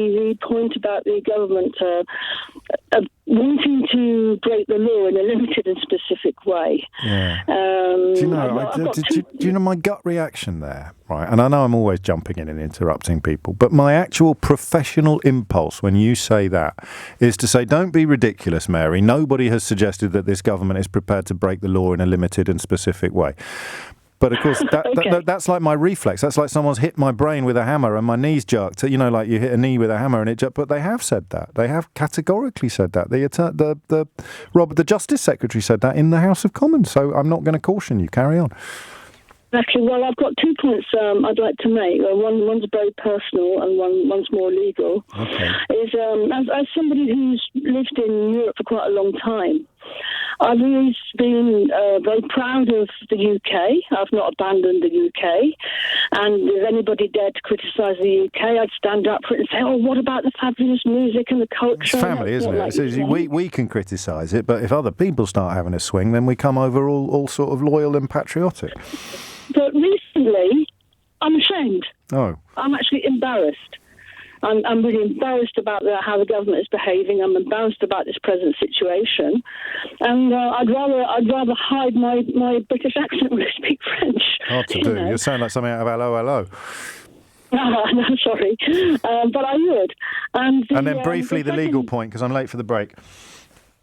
the point about the government wanting to break the law in a limited and specific way. Yeah. Do you know my gut reaction there? Right, and I know I'm always jumping in and interrupting people, but my actual professional impulse when you say that is to say, don't be ridiculous, Mary. Nobody has suggested that this government is prepared to break the law in a limited and specific way. But of course, that's like my reflex. That's like someone's hit my brain with a hammer and my knee's jerked. You know, like you hit a knee with a hammer and it jerked. But they have said that. They have categorically said that. The Justice Secretary said that in the House of Commons. So I'm not going to caution you. Carry on. Exactly. Well, I've got 2 points I'd like to make. One's very personal and one's more legal. Okay. As somebody who's lived in Europe for quite a long time, I've always been very proud of the UK. I've not abandoned the UK. And if anybody dared to criticise the UK, I'd stand up for it and say, oh, what about the fabulous music and the culture? It's family, isn't it? We can criticise it, but if other people start having a swing, then we come over all sort of loyal and patriotic. But recently, I'm ashamed. Oh. I'm actually embarrassed. I'm really embarrassed about how the government is behaving. I'm embarrassed about this present situation, and I'd rather hide my British accent when I speak French. Hard to do. You sound like something out of Hello, Hello. No, sorry, but I would. And then briefly the legal point, because I'm late for the break.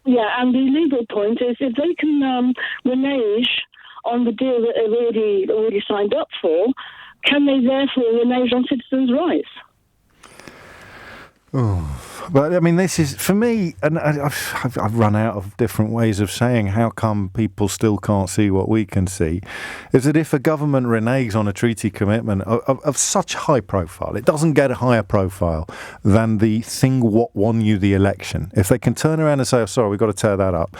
Yeah, and the legal point is if they can renege on the deal that they've already signed up for, can they therefore renege on citizens' rights? Oh, but I mean, this is, for me, and I've run out of different ways of saying how come people still can't see what we can see, is that if a government reneges on a treaty commitment of such high profile, it doesn't get a higher profile than the thing what won you the election. If they can turn around and say, oh, sorry, we've got to tear that up,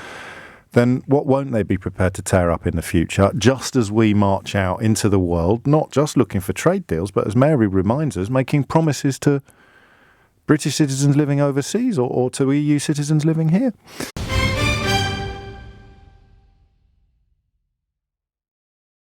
then what won't they be prepared to tear up in the future, just as we march out into the world, not just looking for trade deals, but as Mary reminds us, making promises to British citizens living overseas or to EU citizens living here.